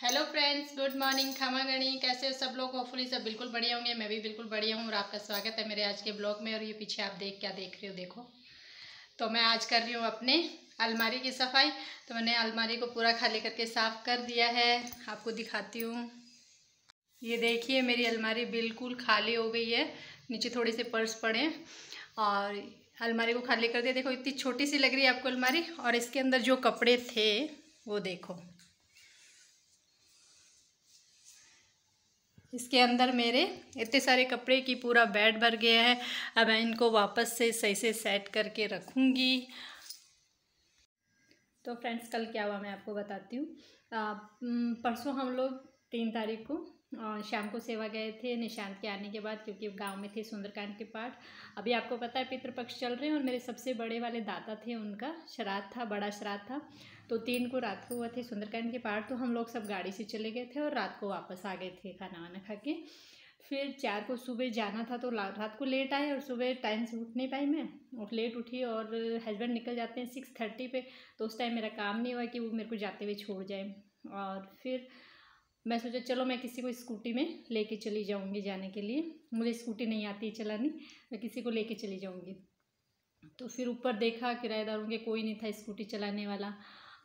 Hello friends, good morning. खमा गणी, कैसे हो सब लोग? होपफुली सब बिल्कुल बढ़िया होंगे। मैं भी बिल्कुल बढ़िया हूँ और आपका स्वागत है मेरे आज के ब्लॉग में। और ये पीछे आप क्या देख रहे हो, देखो। तो मैं आज कर रही हूँ अपने अलमारी की सफाई। तो मैंने अलमारी को पूरा खाली करके साफ़ कर दिया है, आपको दिखाती हूँ। ये देखिए, मेरी अलमारी बिल्कुल खाली हो गई है। नीचे थोड़े से पर्स पड़े हैं और अलमारी को खाली कर दिया। देखो, इतनी छोटी सी लग रही है आपको अलमारी। और इसके अंदर जो कपड़े थे वो देखो, इसके अंदर मेरे इतने सारे कपड़े की पूरा बेड भर गया है। अब मैं इनको वापस से सही से सेट करके रखूँगी। तो फ्रेंड्स, कल क्या हुआ मैं आपको बताती हूँ। परसों हम लोग 3 तारीख को शाम को सेवा गए थे निशांत के आने के बाद, क्योंकि गांव में थे सुंदरकांड के पाठ। अभी आपको पता है पितृपक्ष चल रहे हैं और मेरे सबसे बड़े वाले दादा थे, उनका श्राद्ध था, बड़ा श्राद्ध था। तो 3 को रात को हुआ थे सुंदरकांड के पाठ। तो हम लोग सब गाड़ी से चले गए थे और रात को वापस आ गए थे खाना वाना खा के। फिर 4 को सुबह जाना था तो रात को लेट आए और सुबह टाइम से उठ नहीं पाई मैं, और लेट उठी। और हस्बैंड निकल जाते हैं 6:30 पे, तो उस टाइम मेरा काम नहीं हुआ कि वो मेरे को जाते हुए छोड़ जाए। और फिर मैं सोचा चलो मैं किसी को स्कूटी में लेके चली जाऊंगी जाने के लिए। मुझे स्कूटी नहीं आती है चलानी, मैं किसी को लेके चली जाऊंगी। तो फिर ऊपर देखा किराएदारों के कोई नहीं था स्कूटी चलाने वाला।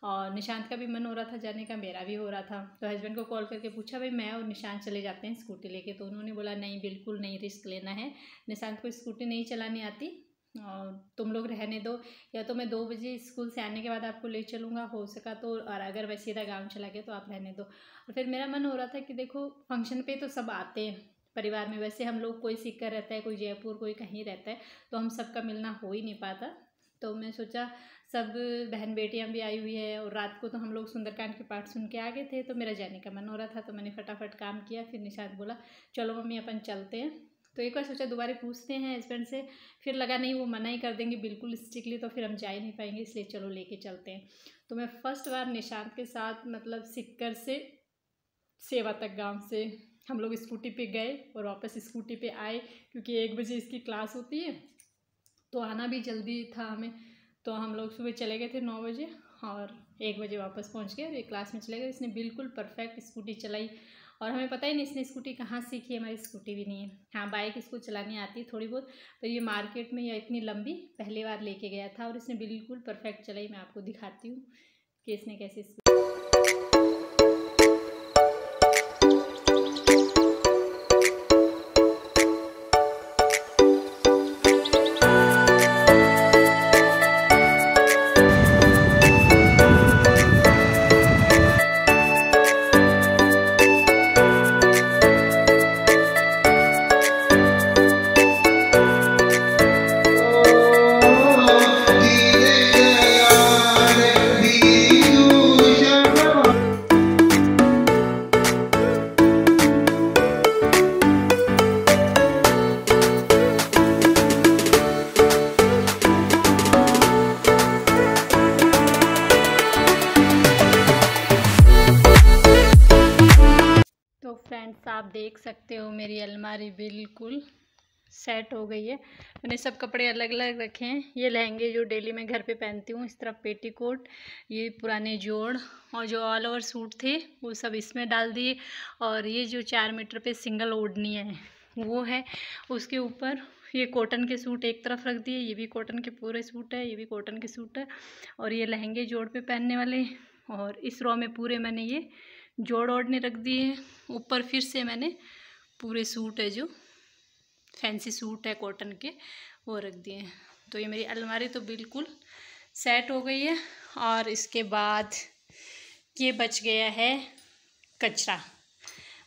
और निशांत का भी मन हो रहा था जाने का, मेरा भी हो रहा था। तो हस्बैंड को कॉल करके पूछा, भाई मैं और निशांत चले जाते हैं स्कूटी लेके। तो उन्होंने बोला नहीं, बिल्कुल नहीं, रिस्क लेना है। निशांत को स्कूटी नहीं चलानी आती और तुम लोग रहने दो, या तो मैं 2 बजे स्कूल से आने के बाद आपको ले चलूँगा हो सका तो, और अगर वैसे सीधा गाँव चला गया तो आप रहने दो। और फिर मेरा मन हो रहा था कि देखो, फंक्शन पे तो सब आते हैं परिवार में। वैसे हम लोग कोई सीकर रहता है, कोई जयपुर, कोई कहीं रहता है, तो हम सबका मिलना हो ही नहीं पाता। तो मैं सोचा सब बहन बेटियां भी आई हुई है, और रात को तो हम लोग सुंदरकांड के पाठ सुन के आ गए थे, तो मेरा जाने का मन हो रहा था। तो मैंने फटाफट काम किया। फिर निशांत बोला चलो मम्मी अपन चलते हैं। तो एक बार सोचा दोबारा पूछते हैं हस्बैंड से, फिर लगा नहीं वो मना ही कर देंगे बिल्कुल स्ट्रिक्टली, तो फिर हम जा ही नहीं पाएंगे, इसलिए चलो लेके चलते हैं। तो मैं फर्स्ट बार निशांत के साथ मतलब सिक्कर से सेवा तक गाँव से हम लोग स्कूटी पे गए और वापस स्कूटी पे आए, क्योंकि 1 बजे इसकी क्लास होती है तो आना भी जल्दी था हमें। तो हम लोग सुबह चले गए थे 9 बजे और 1 बजे वापस पहुंच गए और एक क्लास में चले गए। इसने बिल्कुल परफेक्ट स्कूटी चलाई और हमें पता ही नहीं इसने स्कूटी कहाँ सीखी है। हमारी स्कूटी भी नहीं है। हाँ, बाइक इसको चलानी आती है थोड़ी बहुत, पर ये मार्केट में या इतनी लंबी पहली बार लेके गया था और इसने बिल्कुल परफेक्ट चलाई। मैं आपको दिखाती हूँ कि इसने कैसे। फ्रेंड्स, आप देख सकते हो मेरी अलमारी बिल्कुल सेट हो गई है। मैंने सब कपड़े अलग अलग रखे हैं। ये लहंगे जो डेली मैं घर पे पहनती हूँ, इस तरफ पेटीकोट, ये पुराने जोड़ और जो ऑल ओवर सूट थे वो सब इसमें डाल दिए। और ये जो 4 मीटर पे सिंगल ओढ़नी है वो है। उसके ऊपर ये कॉटन के सूट एक तरफ रख दिए, ये भी कॉटन के पूरे सूट है, ये भी कॉटन के सूट है। और ये लहंगे जोड़ पे पहनने वाले। और इस रो में पूरे मैंने ये जोड़ ओढ़ने रख दिए। ऊपर फिर से मैंने पूरे सूट है, जो फैंसी सूट है कॉटन के, वो रख दिए। तो ये मेरी अलमारी तो बिल्कुल सेट हो गई है। और इसके बाद ये बच गया है कचरा,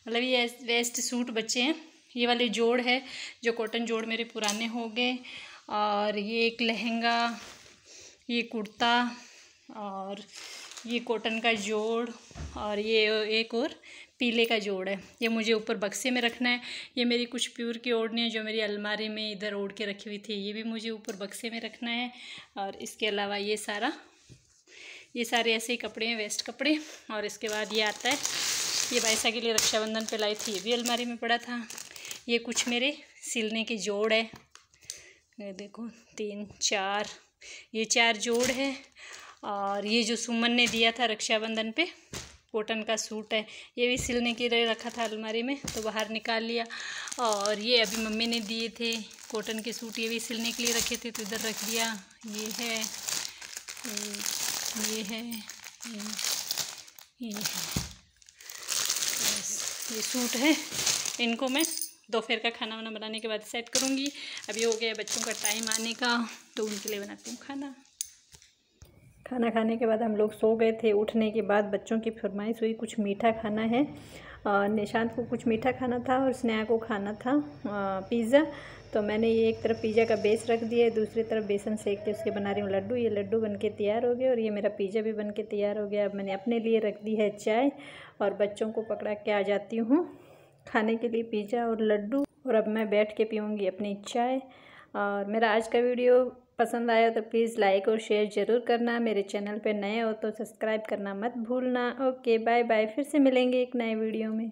मतलब ये वेस्ट सूट बचे हैं। ये वाले जोड़ है जो कॉटन जोड़ मेरे पुराने हो गए। और ये एक लहंगा, ये कुर्ता, और ये कॉटन का जोड़, और ये एक और पीले का जोड़ है, ये मुझे ऊपर बक्से में रखना है। ये मेरी कुछ प्योर की ओढ़नियाँ जो मेरी अलमारी में इधर ओढ़ के रखी हुई थी, ये भी मुझे ऊपर बक्से में रखना है। और इसके अलावा ये सारे ऐसे ही कपड़े हैं, वेस्ट कपड़े। और इसके बाद ये आता है, ये बाइसा के लिए रक्षाबंधन पे लाई थी, ये भी अलमारी में पड़ा था। ये कुछ मेरे सिलने के जोड़ है, ये देखो 3 4, ये 4 जोड़ है। और ये जो सुमन ने दिया था रक्षाबंधन पे, कॉटन का सूट है, ये भी सिलने के लिए रखा था अलमारी में, तो बाहर निकाल लिया। और ये अभी मम्मी ने दिए थे कॉटन के सूट, ये भी सिलने के लिए रखे थे, तो इधर रख दिया। ये है, ये है, ये है, बस ये सूट है। इनको मैं दोपहर का खाना वाना बनाने के बाद सेट करूँगी। अभी हो गया बच्चों का टाइम आने का, तो उनके लिए बनाती हूँ खाना। खाना खाने के बाद हम लोग सो गए थे। उठने के बाद बच्चों की फरमाइश हुई कुछ मीठा खाना है। निशांत को कुछ मीठा खाना था और स्नेहा को खाना था पिज़्ज़ा। तो मैंने ये एक तरफ पिज़्ज़ा का बेस रख दिया, दूसरी तरफ बेसन सेक के उसके बना रही हूँ लड्डू। ये लड्डू बनके तैयार हो गए और ये मेरा पिज़्ज़ा भी बनके तैयार हो गया। अब मैंने अपने लिए रख दी है चाय और बच्चों को पकड़ा के आ जाती हूँ खाने के लिए पिज़्ज़ा और लड्डू। और अब मैं बैठ के पीऊँगी अपनी चाय। और मेरा आज का वीडियो पसंद आया तो प्लीज़ लाइक और शेयर ज़रूर करना। मेरे चैनल पे नए हो तो सब्सक्राइब करना मत भूलना। ओके, बाय बाय, फिर से मिलेंगे एक नए वीडियो में।